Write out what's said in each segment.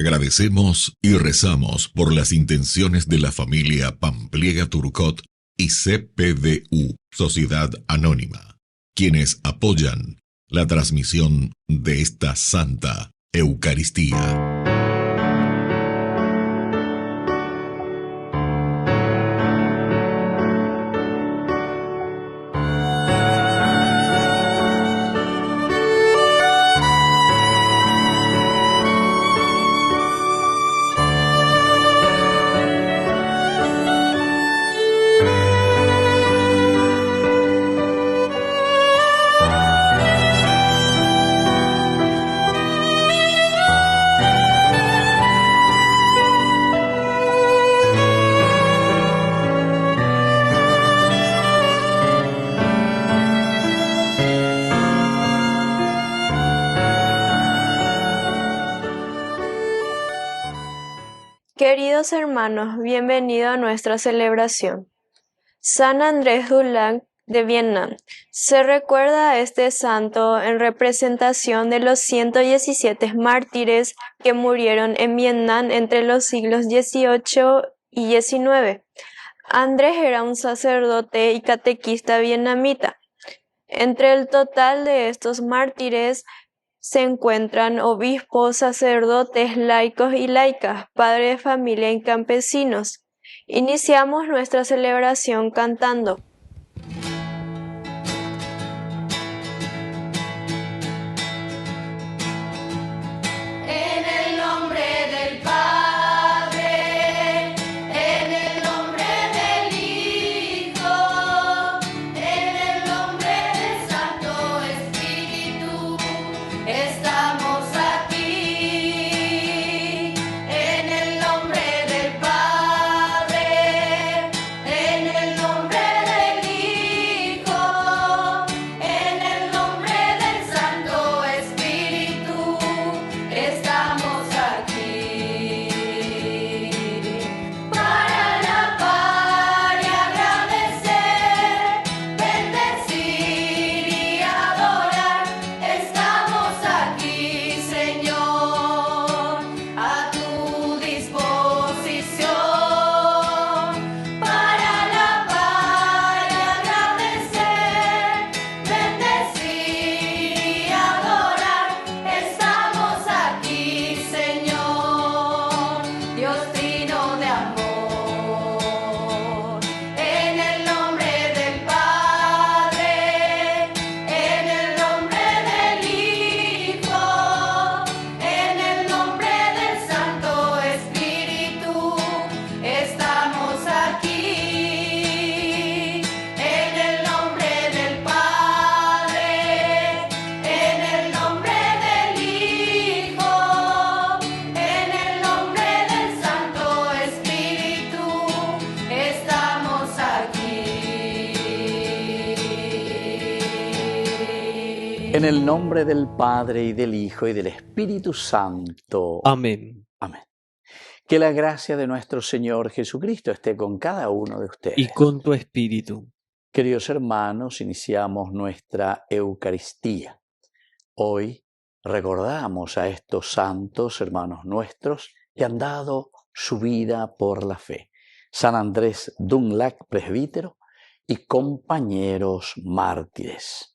Agradecemos y rezamos por las intenciones de la familia Pampliega Turcot y CPDU, Sociedad Anónima, quienes apoyan la transmisión de esta Santa Eucaristía. Queridos hermanos, bienvenidos a nuestra celebración. San Andrés Dulang de Vietnam. Se recuerda a este santo en representación de los 117 mártires que murieron en Vietnam entre los siglos XVIII y XIX. Andrés era un sacerdote y catequista vietnamita. Entre el total de estos mártires se encuentran obispos, sacerdotes, laicos y laicas, padres de familia y campesinos. Iniciamos nuestra celebración cantando. En el nombre del Padre, y del Hijo, y del Espíritu Santo. Amén. Amén. Que la gracia de nuestro Señor Jesucristo esté con cada uno de ustedes. Y con tu espíritu. Queridos hermanos, iniciamos nuestra Eucaristía. Hoy recordamos a estos santos hermanos nuestros que han dado su vida por la fe. San Andrés Dunlac, presbítero, y compañeros mártires.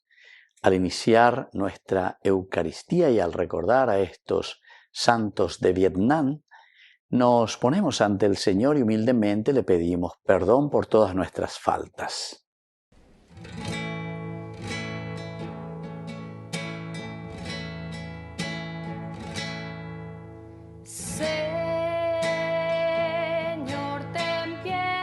Al iniciar nuestra Eucaristía y al recordar a estos santos de Vietnam, nos ponemos ante el Señor y humildemente le pedimos perdón por todas nuestras faltas. Señor, ten piedad.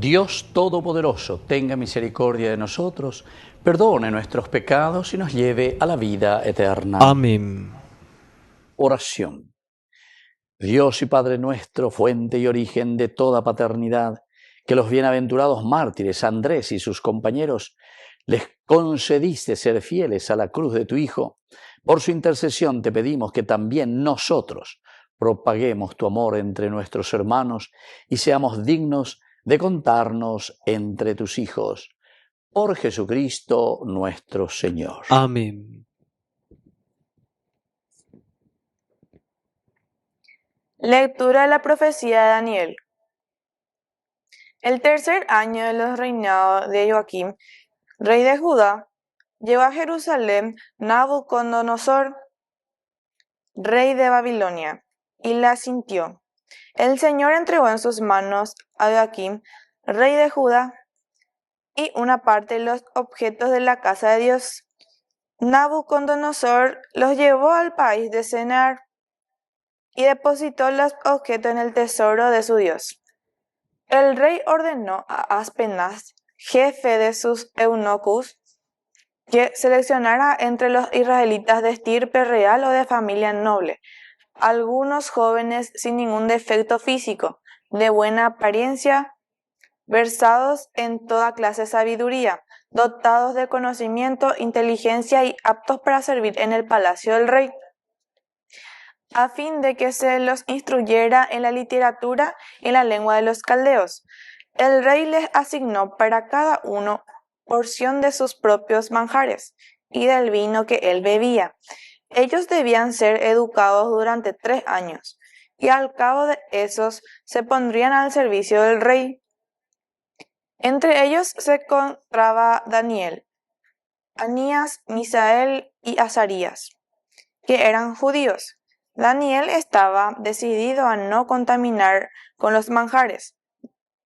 Dios Todopoderoso tenga misericordia de nosotros, perdone nuestros pecados y nos lleve a la vida eterna. Amén. Oración. Dios y Padre nuestro, fuente y origen de toda paternidad, que los bienaventurados mártires Andrés y sus compañeros les concediste ser fieles a la cruz de tu Hijo, por su intercesión te pedimos que también nosotros propaguemos tu amor entre nuestros hermanos y seamos dignos de contarnos entre tus hijos. Por Jesucristo nuestro Señor. Amén. Lectura de la profecía de Daniel. El tercer año de los reinados de Joaquim, rey de Judá, llegó a Jerusalén Nabucodonosor, rey de Babilonia, y la sintió. El Señor entregó en sus manos a Joaquim, rey de Judá, y una parte de los objetos de la casa de Dios. Nabucodonosor los llevó al país de Senar y depositó los objetos en el tesoro de su Dios. El rey ordenó a Aspenaz, jefe de sus eunucos, que seleccionara entre los israelitas de estirpe real o de familia noble, algunos jóvenes sin ningún defecto físico, de buena apariencia, versados en toda clase de sabiduría, dotados de conocimiento, inteligencia y aptos para servir en el palacio del rey, a fin de que se los instruyera en la literatura y en la lengua de los caldeos. El rey les asignó para cada uno porción de sus propios manjares y del vino que él bebía. Ellos debían ser educados durante 3 años, y al cabo de esos se pondrían al servicio del rey. Entre ellos se encontraba Daniel, Anías, Misael y Azarías, que eran judíos. Daniel estaba decidido a no contaminar con los manjares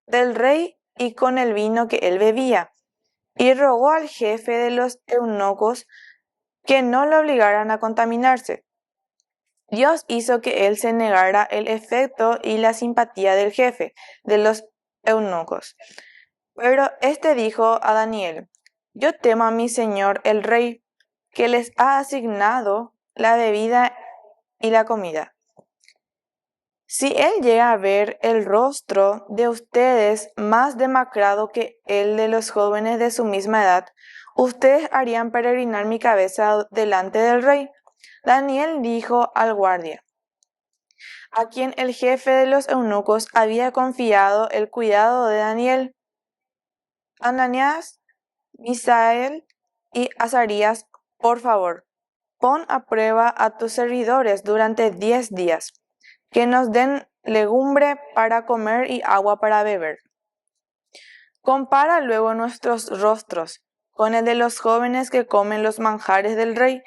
del rey y con el vino que él bebía, y rogó al jefe de los eunucos que no lo obligaran a contaminarse. Dios hizo que él se negara el efecto y la simpatía del jefe de los eunucos. Pero éste dijo a Daniel: yo temo a mi señor el rey, que les ha asignado la bebida y la comida. Si él llega a ver el rostro de ustedes más demacrado que el de los jóvenes de su misma edad, ustedes harían peregrinar mi cabeza delante del rey. Daniel dijo al guardia, a quien el jefe de los eunucos había confiado el cuidado de Daniel: Ananías, Misael y Azarías, por favor, pon a prueba a tus servidores durante 10 días, que nos den legumbre para comer y agua para beber. Compara luego nuestros rostros con el de los jóvenes que comen los manjares del rey,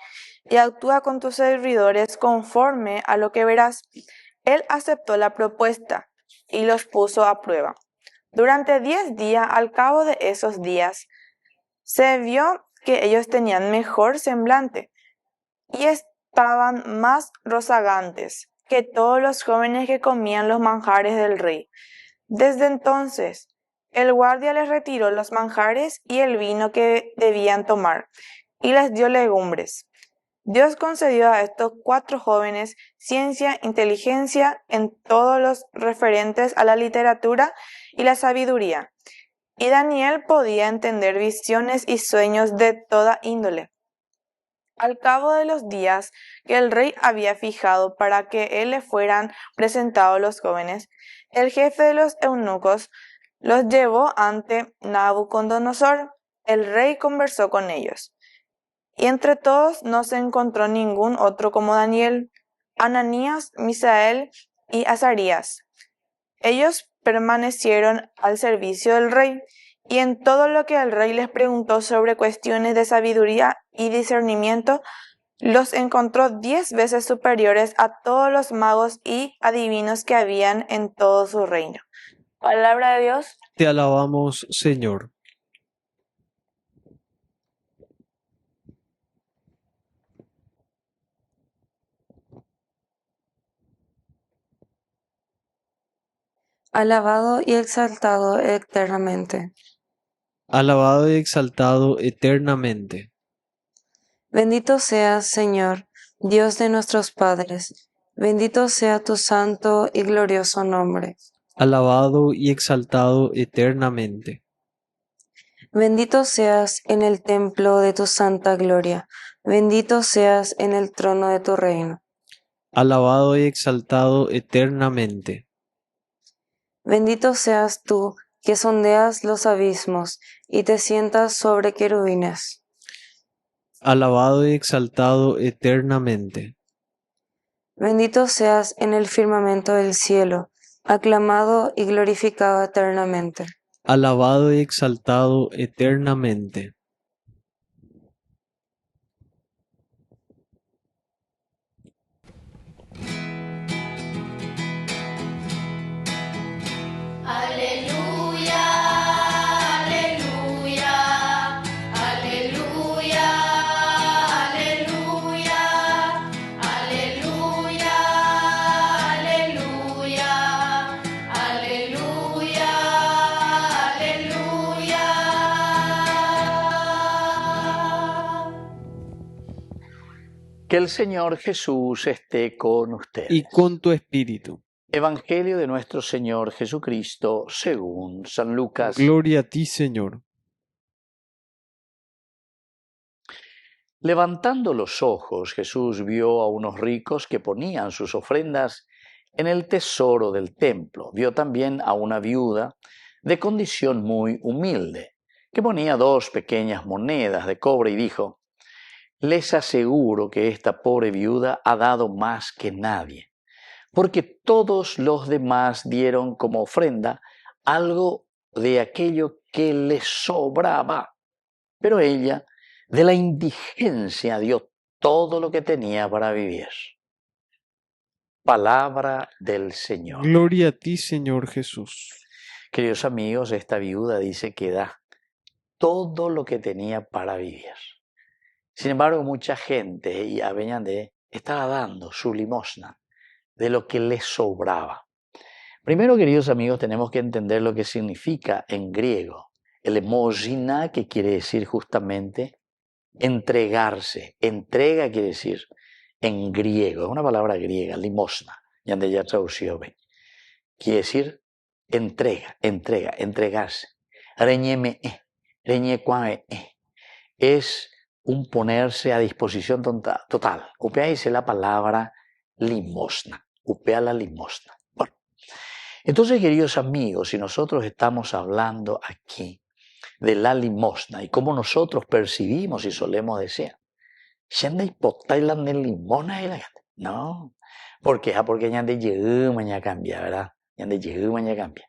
y actúa con tus servidores conforme a lo que verás. Él aceptó la propuesta y los puso a prueba. Durante 10 días, al cabo de esos días, se vio que ellos tenían mejor semblante y estaban más rozagantes que todos los jóvenes que comían los manjares del rey. Desde entonces, el guardia les retiró los manjares y el vino que debían tomar, y les dio legumbres. Dios concedió a estos 4 jóvenes ciencia, inteligencia en todos los referentes a la literatura y la sabiduría, y Daniel podía entender visiones y sueños de toda índole. Al cabo de los días que el rey había fijado para que él le fueran presentados los jóvenes, el jefe de los eunucos los llevó ante Nabucodonosor. El rey conversó con ellos, y entre todos no se encontró ningún otro como Daniel, Ananías, Misael y Azarías. Ellos permanecieron al servicio del rey, y en todo lo que el rey les preguntó sobre cuestiones de sabiduría y discernimiento, los encontró 10 veces superiores a todos los magos y adivinos que habían en todo su reino. Palabra de Dios. Te alabamos, Señor. alabado y exaltado eternamente. Alabado y exaltado eternamente. Bendito seas, Señor, Dios de nuestros padres. Bendito sea tu santo y glorioso nombre. Alabado y exaltado eternamente. Bendito seas en el templo de tu santa gloria. Bendito seas en el trono de tu reino. Alabado y exaltado eternamente. Bendito seas tú, que sondeas los abismos y te sientas sobre querubines. Alabado y exaltado eternamente. Bendito seas en el firmamento del cielo, aclamado y glorificado eternamente. Alabado y exaltado eternamente. Aleluya, aleluya, aleluya, aleluya, aleluya, aleluya, aleluya, aleluya. Que el Señor Jesús esté con ustedes. Y con tu espíritu. Evangelio de nuestro Señor Jesucristo según San Lucas. Gloria a ti, Señor. Levantando los ojos, Jesús vio a unos ricos que ponían sus ofrendas en el tesoro del templo. Vio también a una viuda de condición muy humilde, que ponía 2 pequeñas monedas de cobre y dijo: les aseguro que esta pobre viuda ha dado más que nadie, porque todos los demás dieron como ofrenda algo de aquello que les sobraba, pero ella de la indigencia dio todo lo que tenía para vivir. Palabra del Señor. Gloria a ti, Señor Jesús. Queridos amigos, esta viuda dice que da todo lo que tenía para vivir. Sin embargo, mucha gente y Aveñandé estaba dando su limosna de lo que les sobraba. Primero, queridos amigos, tenemos que entender lo que significa en griego el emojina, que quiere decir justamente entregarse. Entrega quiere decir en griego, es una palabra griega, limosna, yande ya traducido bien. Quiere decir entrega, entregarse. Reñeme, reñecuame, es un ponerse a disposición total. Upea dice la palabra limosna, upea la limosna. Bueno, entonces, queridos amigos, si nosotros estamos hablando aquí de la limosna y cómo nosotros percibimos y solemos decir, no, porque ñande llegó mañana cambia, ¿verdad? Ñande llegó mañana cambia.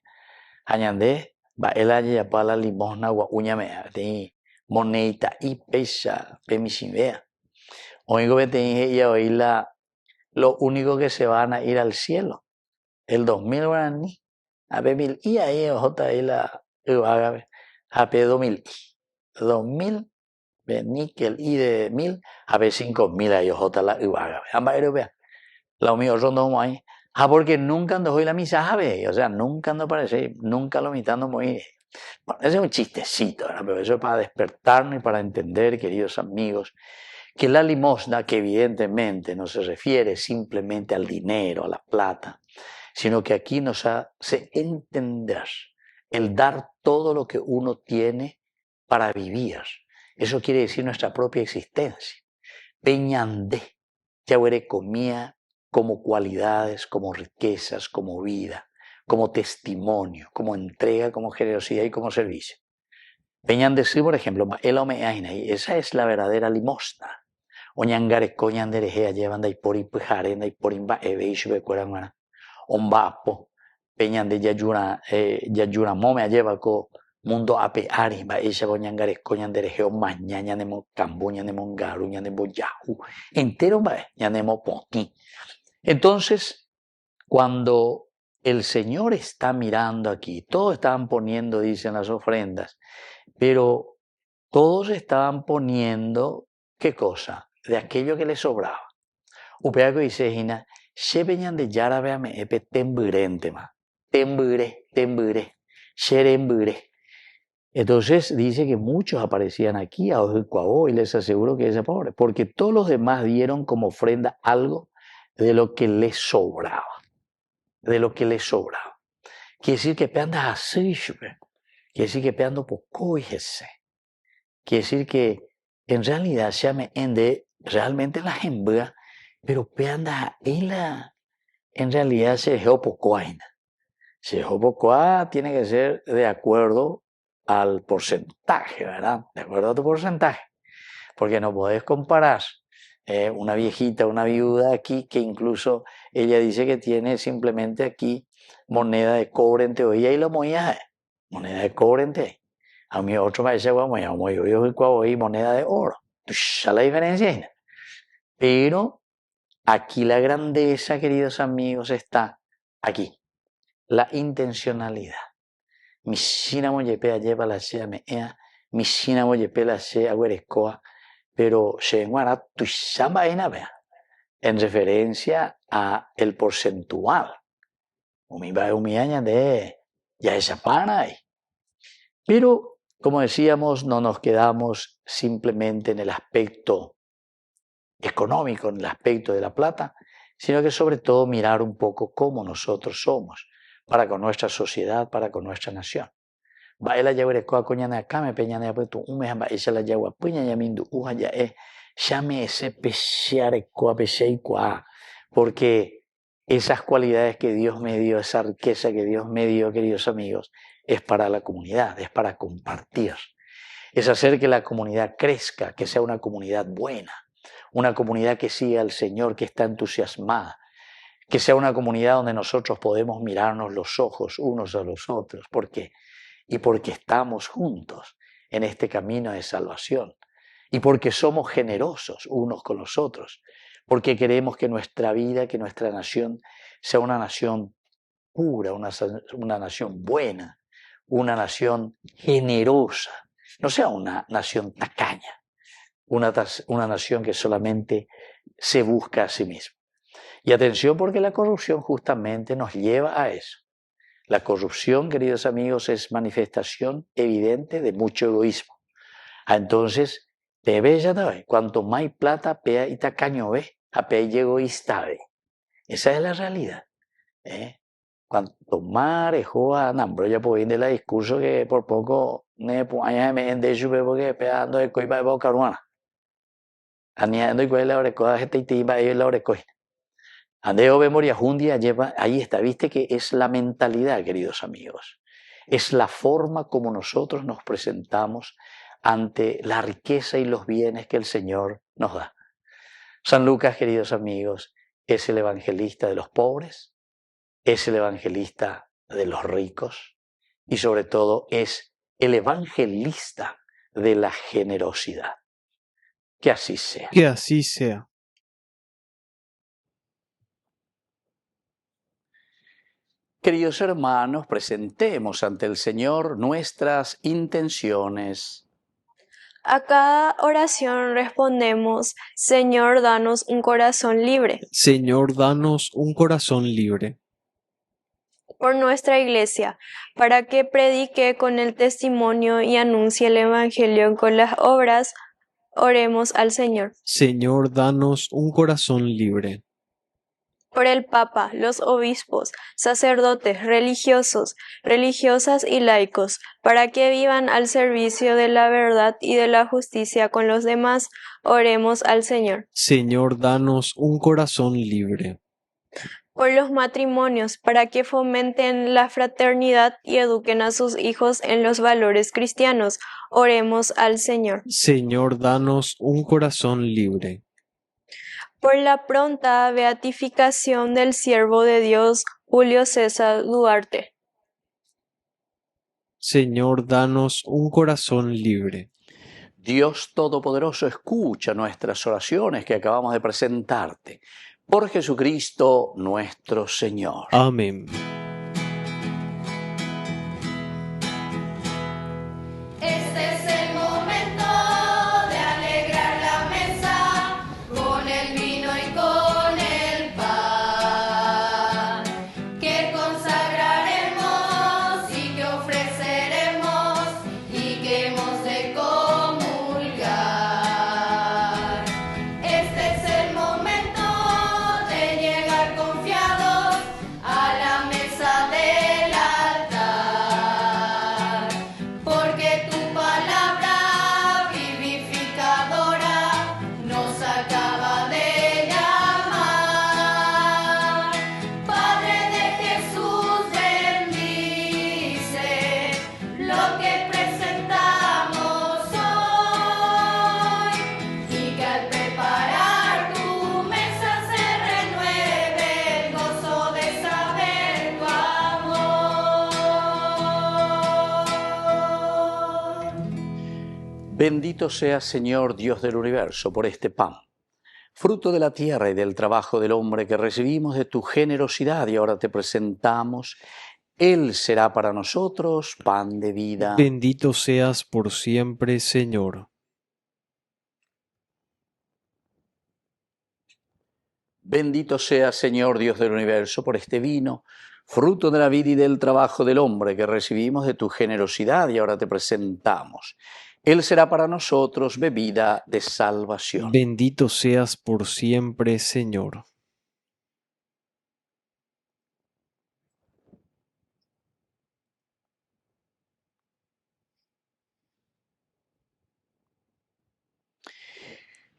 Añande va el año para la limosna o uña me moneda y pesa vea. Oigo que te dije y hoy lo único que se van a ir al cielo el 2000 guaraní a mil y ahí ojota ahí la a p 2000 vení que el i de 1000 a p 5000 ahí ojota la ambas europea la mío son dos ahí porque nunca ando hoy la misa o sea nunca ando parece nunca lo mitando muy. Bueno, ese es un chistecito, ¿verdad? Pero eso es para despertarnos y para entender, queridos amigos, que la limosna, que evidentemente no se refiere simplemente al dinero, a la plata, sino que aquí nos hace entender el dar todo lo que uno tiene para vivir. Eso quiere decir nuestra propia existencia. Peñandé, yahuere comía como cualidades, como riquezas, como vida, como testimonio, como entrega, como generosidad y como servicio. Peñan decir, por ejemplo, esa es la verdadera limosna. Oñangare coñandereje llevan de por impujare, de por imba eveish becueran ombapo. Peñan de yayura mome lleva co mundo ape ari ba esa oñangare coñandereje o mañana nemo cambuña nemo garuña nemo yahu. Entero ba nemo poti. Entonces, cuando el Señor está mirando aquí, todos estaban poniendo, dicen las ofrendas, pero todos estaban poniendo, ¿qué cosa? De aquello que les sobraba. Upea que dice, Gina, se venían de yarabe a me epe temburente ma. tembure, xerembure. Entonces dice que muchos aparecían aquí a Ojicuabó y les aseguro que es pobre, porque todos los demás dieron como ofrenda algo de lo que les sobraba, de lo que les sobraba. Quiere decir que peanda así, quiere decir que peando poco y ese. Quiere decir que en realidad se me ende realmente la hembra, pero peanda en realidad se dejó poco aina. Se dejó poco tiene que ser de acuerdo al porcentaje, ¿verdad? De acuerdo a tu porcentaje. Porque no podés comparar una viejita, una viuda aquí, que incluso ella dice que tiene simplemente aquí moneda de cobre en teoría y lo moía, moneda de cobre en teoría. A mí otro me dice, bueno, yo moneda de oro. Ya la diferencia es. Pero aquí la grandeza, queridos amigos, está aquí. La intencionalidad. Misina moyepea lleva la sea mea, misina moyepea la sea agüerescoa, pero se enguara tu samba en referencia a el porcentual. Umiaña de ya esa pana ahí. Pero, como decíamos, no nos quedamos simplemente en el aspecto económico, en el aspecto de la plata, sino que sobre todo mirar un poco cómo nosotros somos para con nuestra sociedad, para con nuestra nación. Baila yaguerecoa coñana acá me peñana pues tu hamba esa la yagua puña yamindu uja ya llame ese pesearecoa peseicua, porque esas cualidades que Dios me dio, esa riqueza que Dios me dio, queridos amigos, es para la comunidad, es para compartir, es hacer que la comunidad crezca, que sea una comunidad buena, una comunidad que siga al Señor, que está entusiasmada, que sea una comunidad donde nosotros podemos mirarnos los ojos unos a los otros. ¿Por qué? Y porque estamos juntos en este camino de salvación. Y porque somos generosos unos con los otros. Porque queremos que nuestra vida, que nuestra nación sea una nación pura, una nación buena, una nación generosa. No sea una nación tacaña, una nación que solamente se busca a sí misma. Y atención, porque la corrupción justamente nos lleva a eso. La corrupción, queridos amigos, es manifestación evidente de mucho egoísmo. Entonces, cuanto más plata, pea y tacaño ve, a pea y egoísta ve. Esa es la realidad. Cuanto más rejoa, pero ya puedo ir de la discurso que por poco me en de su bebo que peando de coiba de boca ruana. Aniando y cuál la orecoda, gente y te iba a ir la orecoina. Andeo memoria jundia lleva, ahí está, viste que es la mentalidad, queridos amigos. Es la forma como nosotros nos presentamos ante la riqueza y los bienes que el Señor nos da. San Lucas, queridos amigos, es el evangelista de los pobres, es el evangelista de los ricos y sobre todo es el evangelista de la generosidad. Que así sea. Que así sea. Queridos hermanos, presentemos ante el Señor nuestras intenciones. A cada oración respondemos, Señor, danos un corazón libre. Señor, danos un corazón libre. Por nuestra Iglesia, para que predique con el testimonio y anuncie el Evangelio con las obras, oremos al Señor. Señor, danos un corazón libre. Por el Papa, los obispos, sacerdotes, religiosos, religiosas y laicos, para que vivan al servicio de la verdad y de la justicia con los demás, oremos al Señor. Señor, danos un corazón libre. Por los matrimonios, para que fomenten la fraternidad y eduquen a sus hijos en los valores cristianos, oremos al Señor. Señor, danos un corazón libre. Por la pronta beatificación del siervo de Dios, Julio César Duarte. Señor, danos un corazón libre. Dios Todopoderoso, escucha nuestras oraciones que acabamos de presentarte. Por Jesucristo nuestro Señor. Amén. Este es el momento de alegrar la mesa con el vino y con el pan que consagraremos. Bendito seas, Señor Dios del universo, por este pan, fruto de la tierra y del trabajo del hombre que recibimos de tu generosidad y ahora te presentamos. Él será para nosotros pan de vida. Bendito seas por siempre, Señor. Bendito seas, Señor Dios del universo, por este vino, fruto de la vida y del trabajo del hombre que recibimos de tu generosidad y ahora te presentamos. Él será para nosotros bebida de salvación. Bendito seas por siempre, Señor.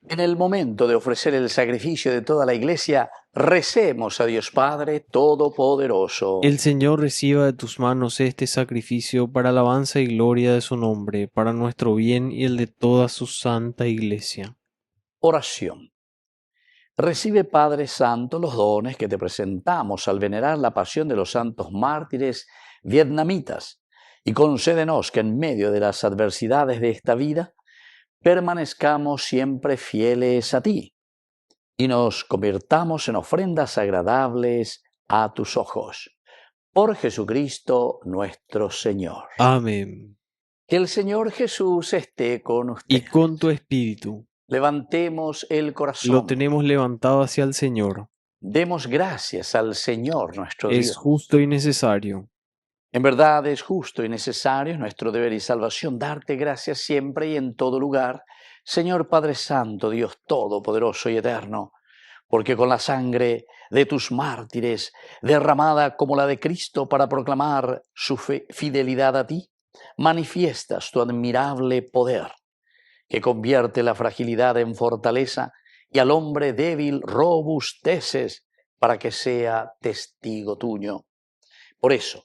En el momento de ofrecer el sacrificio de toda la Iglesia, recemos a Dios Padre Todopoderoso. El Señor reciba de tus manos este sacrificio para alabanza y gloria de su nombre, para nuestro bien y el de toda su santa Iglesia. Oración. Recibe, Padre Santo, los dones que te presentamos al venerar la pasión de los santos mártires vietnamitas y concédenos que en medio de las adversidades de esta vida permanezcamos siempre fieles a ti y nos convirtamos en ofrendas agradables a tus ojos. Por Jesucristo nuestro Señor. Amén. Que el Señor Jesús esté con Y ustedes. con tu espíritu. Levantemos el corazón. Lo tenemos levantado hacia el Señor. Demos gracias al Señor nuestro Es Dios. justo y necesario. En verdad es justo y necesario, es nuestro deber y salvación, darte gracias siempre y en todo lugar, Señor Padre Santo, Dios Todopoderoso y Eterno, porque con la sangre de tus mártires, derramada como la de Cristo para proclamar su fidelidad a ti, manifiestas tu admirable poder, que convierte la fragilidad en fortaleza y al hombre débil robusteces para que sea testigo tuyo. Por eso,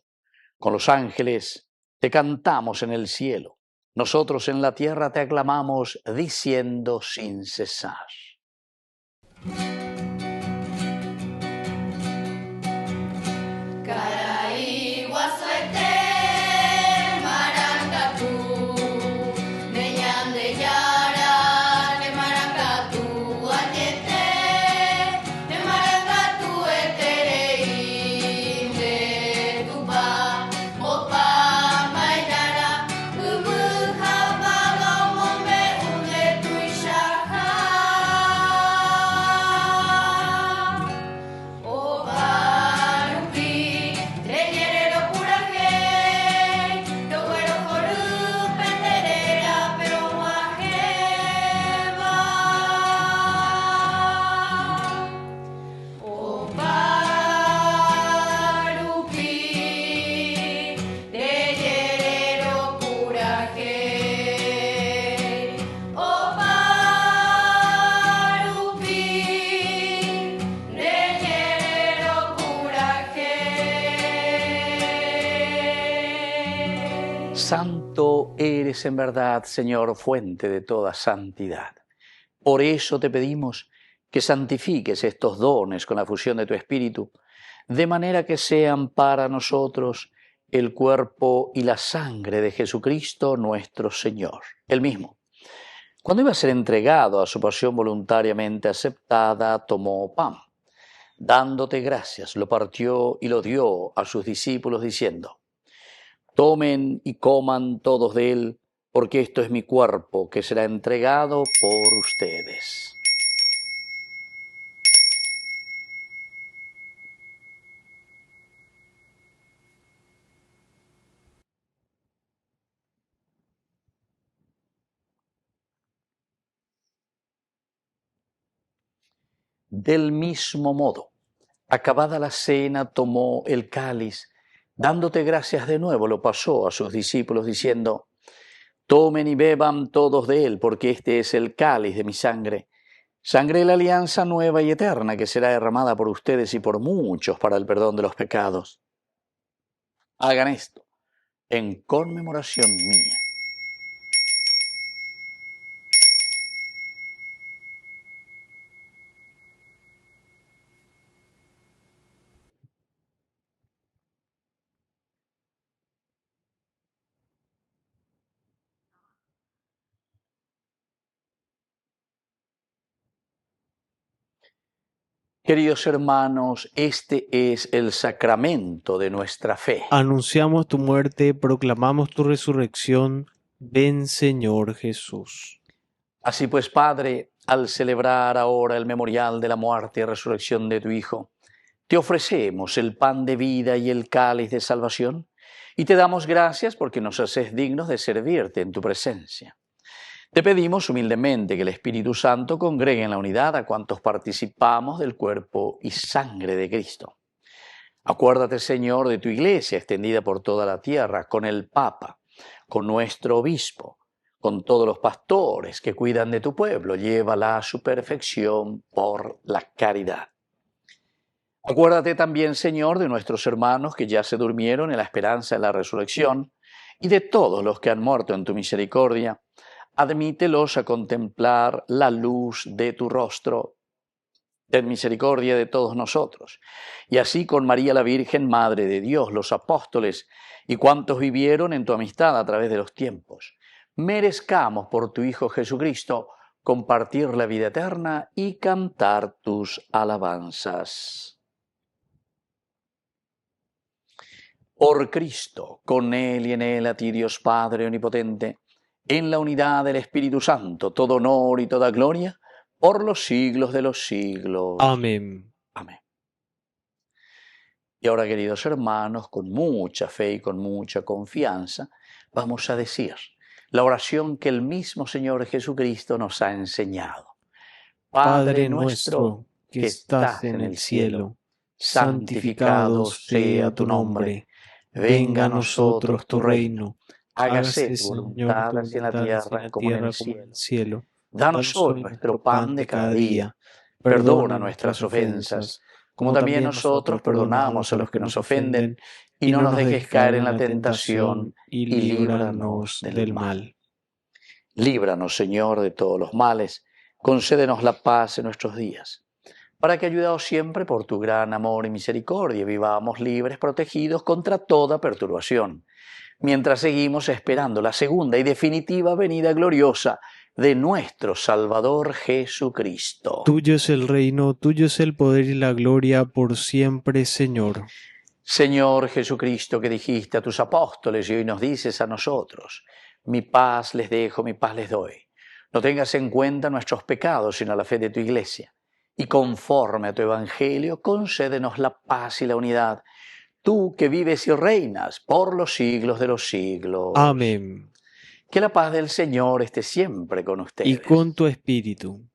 con los ángeles te cantamos en el cielo, nosotros en la tierra te aclamamos diciendo sin cesar. Caray, guasuete, maracatú, neñan de yara, de maracatú, ayete, de maracatú, etereín, de tupa, opa, maidara, umuja, palomome, une tuishaja. Santo eres en verdad, Señor, fuente de toda santidad. Por eso te pedimos que santifiques estos dones con la fusión de tu Espíritu, de manera que sean para nosotros el cuerpo y la sangre de Jesucristo nuestro Señor. Él mismo, cuando iba a ser entregado a su pasión voluntariamente aceptada, tomó pan. Dándote gracias, lo partió y lo dio a sus discípulos diciendo: tomen y coman todos de él, porque esto es mi cuerpo que será entregado por ustedes. Del mismo modo, acabada la cena, tomó el cáliz, dándote gracias de nuevo, lo pasó a sus discípulos diciendo: tomen y beban todos de él, porque este es el cáliz de mi sangre, sangre de la alianza nueva y eterna que será derramada por ustedes y por muchos para el perdón de los pecados. Hagan esto en conmemoración mía. Queridos hermanos, este es el sacramento de nuestra fe. Anunciamos tu muerte, proclamamos tu resurrección. Ven, Señor Jesús. Así pues, Padre, al celebrar ahora el memorial de la muerte y resurrección de tu Hijo, te ofrecemos el pan de vida y el cáliz de salvación, y te damos gracias porque nos haces dignos de servirte en tu presencia. Te pedimos humildemente que el Espíritu Santo congregue en la unidad a cuantos participamos del cuerpo y sangre de Cristo. Acuérdate, Señor, de tu Iglesia extendida por toda la tierra, con el Papa, con nuestro obispo, con todos los pastores que cuidan de tu pueblo. Llévala a su perfección por la caridad. Acuérdate también, Señor, de nuestros hermanos que ya se durmieron en la esperanza de la resurrección y de todos los que han muerto en tu misericordia. Admítelos a contemplar la luz de tu rostro. Ten misericordia de todos nosotros. Y así con María la Virgen, Madre de Dios, los apóstoles y cuantos vivieron en tu amistad a través de los tiempos, merezcamos por tu Hijo Jesucristo compartir la vida eterna y cantar tus alabanzas. Por Cristo, con Él y en Él, a ti Dios Padre Omnipotente, en la unidad del Espíritu Santo, todo honor y toda gloria, por los siglos de los siglos. Amén. Amén. Y ahora, queridos hermanos, con mucha fe y con mucha confianza, vamos a decir la oración que el mismo Señor Jesucristo nos ha enseñado. Padre nuestro, que estás en el cielo, santificado sea tu nombre. Venga a nosotros tu reino. Hágase tu voluntad así en la tierra como en el cielo. Danos hoy nuestro pan de cada día. Perdona nuestras ofensas, como también nosotros perdonamos a los que nos ofenden. Y no nos dejes caer en la tentación, y líbranos del mal. Líbranos, Señor, de todos los males. Concédenos la paz en nuestros días, para que, ayudados siempre por tu gran amor y misericordia, vivamos libres, protegidos contra toda perturbación, mientras seguimos esperando la segunda y definitiva venida gloriosa de nuestro Salvador Jesucristo. Tuyo es el reino, tuyo es el poder y la gloria por siempre, Señor. Señor Jesucristo, que dijiste a tus apóstoles y hoy nos dices a nosotros: mi paz les dejo, mi paz les doy. No tengas en cuenta nuestros pecados, sino la fe de tu Iglesia. Y conforme a tu Evangelio, concédenos la paz y la unidad. Tú que vives y reinas por los siglos de los siglos. Amén. Que la paz del Señor esté siempre con ustedes. Y con tu espíritu.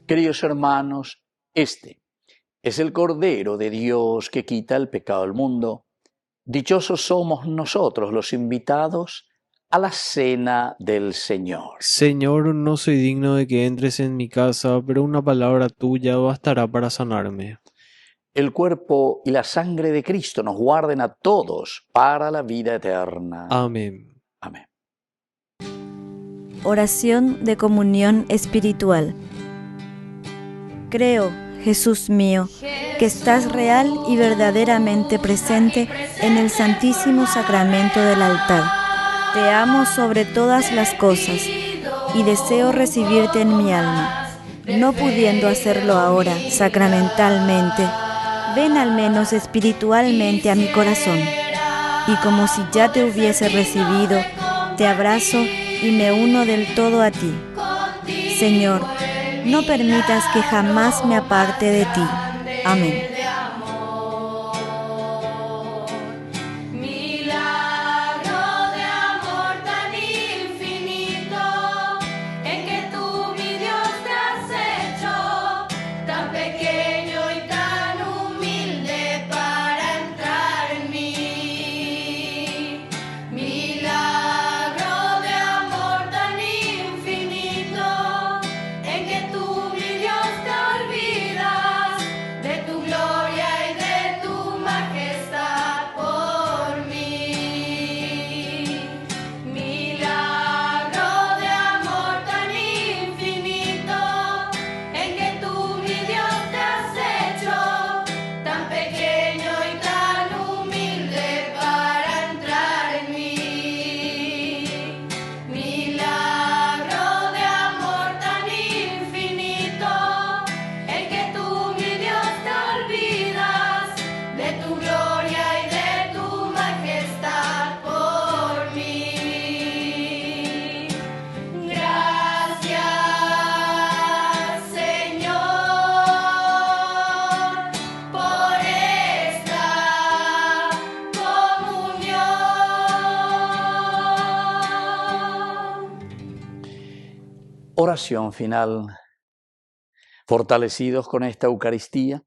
Queridos hermanos, este es el Cordero de Dios que quita el pecado del mundo. Dichosos somos nosotros los invitados a la cena del Señor. Señor, no soy digno de que entres en mi casa, pero una palabra tuya bastará para sanarme. El cuerpo y la sangre de Cristo nos guarden a todos para la vida eterna. Amén. Amén. Oración de comunión espiritual. Creo, Jesús mío, que estás real y verdaderamente presente en el Santísimo Sacramento del altar. Te amo sobre todas las cosas y deseo recibirte en mi alma. No pudiendo hacerlo ahora sacramentalmente, ven al menos espiritualmente a mi corazón. Y como si ya te hubiese recibido, te abrazo y me uno del todo a ti. Señor, no permitas que jamás me aparte de ti. Amén. Oración final. Fortalecidos con esta Eucaristía,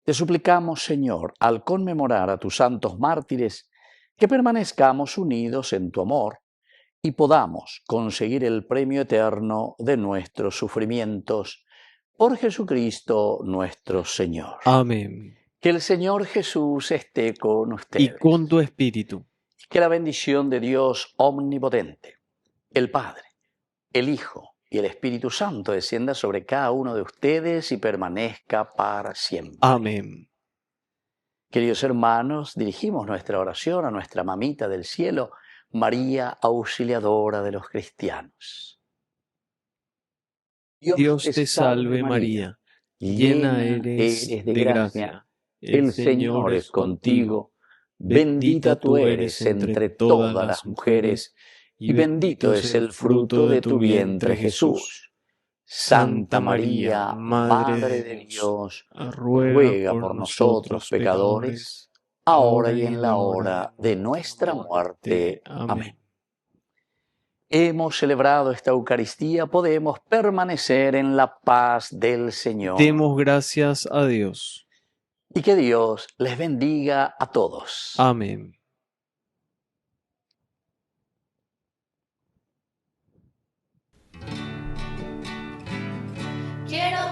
te suplicamos, Señor, al conmemorar a tus santos mártires, que permanezcamos unidos en tu amor y podamos conseguir el premio eterno de nuestros sufrimientos. Por Jesucristo nuestro Señor. Amén. Que el Señor Jesús esté con ustedes. Y con tu espíritu. Que la bendición de Dios omnipotente, el Padre, el Hijo y el Espíritu Santo descienda sobre cada uno de ustedes y permanezca para siempre. Amén. Queridos hermanos, dirigimos nuestra oración a nuestra mamita del cielo, María, auxiliadora de los cristianos. Dios te salve María, llena eres de gracia, el Señor es contigo, bendita tú eres entre todas las mujeres, y bendito es el fruto de tu vientre Jesús. Santa María, Madre de Dios, ruega por nosotros pecadores, ahora y en la hora de nuestra muerte. Amén. Hemos celebrado esta Eucaristía, podemos permanecer en la paz del Señor. Demos gracias a Dios. Y que Dios les bendiga a todos. Amén. Quiero